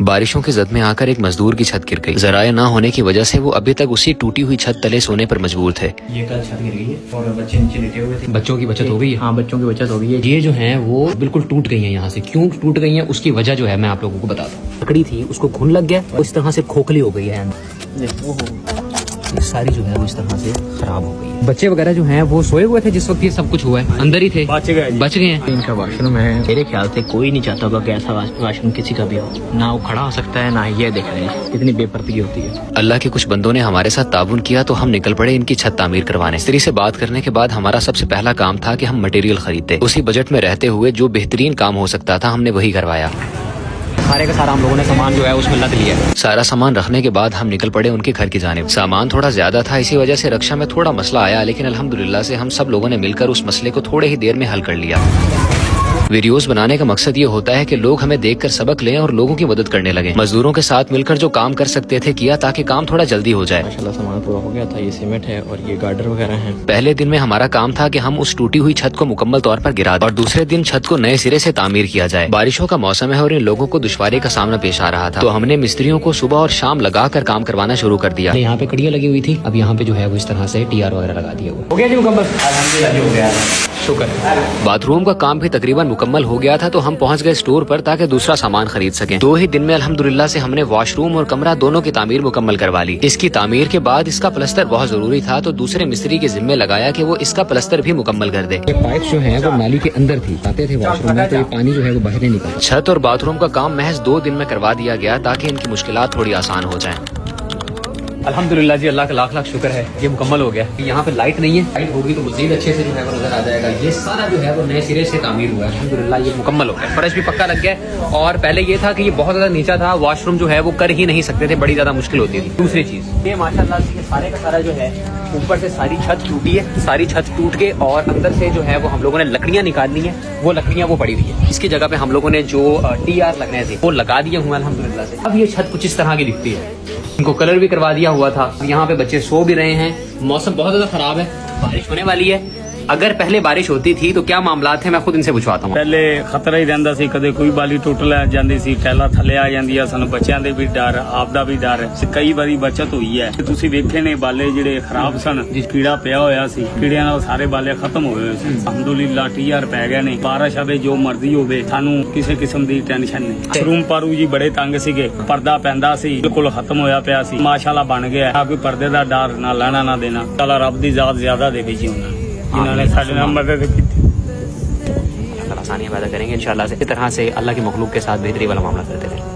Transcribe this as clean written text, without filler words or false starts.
बारिशों की जद में आकर एक मजदूर की छत गिर गई। जराए ना होने की वजह से वो अभी तक उसी टूटी हुई छत तले सोने पर मजबूर थे। ये कल छत गिर गई है और बच्चे नीचे लेटे हुए थे। बच्चों की बचत हो गई है। हाँ, बच्चों की बचत हो गई है। ये जो है वो बिल्कुल टूट गई है। यहाँ से क्यों टूट गई है उसकी वजह जो है मैं आप लोगों को बताता हूँ। लकड़ी थी उसको घुन लग गया और इस तरह से खोखली हो गई है। ये सारी जो है वो इस तरह से खराब हो गई है। बच्चे वगैरह जो हैं वो सोए हुए थे जिस वक्त ये सब कुछ हुआ है, अंदर ही थे, बच गए हैं। इनका वॉशरूम है, मेरे ख्याल से कोई नहीं चाहता होगा कि ऐसा वॉशरूम किसी का भी हो। ना वो खड़ा हो सकता है ना ये देख रहे हैं कितनी बेपरदगी होती है। अल्लाह के कुछ बंदों ने हमारे साथ ताबुन किया तो हम निकल पड़े इनकी छत तामीर करवाने। मिस्त्री से बात करने के बाद हमारा सबसे पहला काम था कि हम मटेरियल खरीदते। उसी बजट में रहते हुए जो बेहतरीन काम हो सकता था हमने वही करवाया। सारे का सारा हम लोगों ने सामान जो है उसमें लद लिया। सारा सामान रखने के बाद हम निकल पड़े उनके घर की जानिब। सामान थोड़ा ज्यादा था, इसी वजह से रक्षा में थोड़ा मसला आया, लेकिन अल्हम्दुलिल्लाह से हम सब लोगों ने मिलकर उस मसले को थोड़े ही देर में हल कर लिया। वीडियोस बनाने का मकसद ये होता है कि लोग हमें देखकर सबक लें और लोगों की मदद करने लगे। मजदूरों के साथ मिलकर जो काम कर सकते थे किया ताकि काम थोड़ा जल्दी हो जाए। माशाल्लाह सामान पूरा हो गया था। ये सीमेंट है और ये गार्डर वगैरह हैं। पहले दिन में हमारा काम था कि हम उस टूटी हुई छत को मुकम्मल तौर पर गिरा दें और दूसरे दिन छत को नए सिरे से तामीर किया जाए। बारिशों का मौसम है और इन लोगों को दुश्वारी का सामना पेश आ रहा था, तो हमने मिस्त्रियों को सुबह और शाम लगाकर काम करवाना शुरू कर दिया। यहाँ पे कड़ियाँ लगी हुई थी, अब यहाँ पे जो है वो इस तरह से टीआर वगैरह लगा दिया हुआ। हो गया जी मुकम्मल, अल्हम्दुलिल्लाह हो गया, शुक्र। बाथरूम का काम भी तकरीबन मुकम्मल हो गया था, तो हम पहुंच गए स्टोर पर ताकि दूसरा सामान खरीद सकें। 2 ही दिन में अल्हम्दुलिल्लाह से हमने वॉशरूम और कमरा दोनों की तामीर मुकम्मल करवा ली। इसकी तामीर के बाद इसका प्लस्तर बहुत जरूरी था, तो दूसरे मिस्त्री के जिम्मे लगाया कि वो इसका प्लस्तर भी मुकम्मल कर दे। ये पाइप जो है वो नाली के अंदर थी, आते थे वॉशरूम में, तो ये पानी जो है वो बाहर नहीं निकलता। छत और बाथरूम का काम महज 2 दिन में करवा दिया गया ताकि इनकी मुश्किलात थोड़ी आसान हो जाए। अल्हम्दुलिल्लाह जी, अल्लाह का लाख लाख शुक्र है, ये मुकम्मल हो गया। यहाँ पे लाइट नहीं है, लाइट होगी तो मजीद अच्छे से जो है वो नजर आ जाएगा। ये सारा जो है वो नए सिरे से तामीर हुआ है। अल्हम्दुलिल्लाह ये मुकम्मल हो गया। फर्श भी पक्का लग गया। और पहले ये था कि ये बहुत ज्यादा नीचा था, वॉशरूम जो है वो कर ही नहीं सकते थे, बड़ी ज्यादा मुश्किल होती थी। दूसरी चीज ये माशाल्लाह से सारे का सारा जो है ऊपर से सारी छत टूटी है। सारी छत टूट के और अंदर से जो है वो हम लोगों ने लकड़ियां निकालनी है, वो लकड़ियां वो पड़ी हुई है। इसकी जगह पे हम लोगों ने जो टीआर लगने थे वो लगा दिए हुए अल्हम्दुलिल्लाह से। अब ये छत कुछ इस तरह की दिखती है। इनको कलर भी करवा दिया हुआ था। यहाँ पे बच्चे सो भी रहे हैं। मौसम बहुत ज्यादा खराब है, बारिश होने वाली है। अगर पहले बारिश होती थी तो क्या मामला थे मैं खुद इनसे पूछवाता हूँ। पहले खतरा ही रहता सी, कदे कोई बाली टुट लै जाती सी, टैला थले आ जाती, सानू बच्चों के भी डर, आपदा भी डर। कई बारी बचत हुई है। तुसी वेखे ने बाले जिहड़े खराब सन, जिस कीड़ा पिया होया सी, कीड़ियां नाल सारे बाले खत्म हो गए सी। अल्हम्दुलिल्लाह टीआर पै गए ने। बारिश आवे जो मर्जी होवे, सानू किसी किस्म की टेंशन नहीं। रूम पारू जी बड़े तंग सीगे, पर्दा पैंदा सी, बिल्कुल खत्म होया पिया सी। माशाल्लाह बन गया, कोई पर्दे का डर ना लेना ना देना। चला रब दी जात ज्यादा देखी जी उन्होंने, जिन्होंने साडे नाल मदद की। आसानियां पैदा करेंगे इंशाल्लाह से। इस तरह से अल्लाह की मखलूक के साथ बेहतरी वाला मामला करते रहे।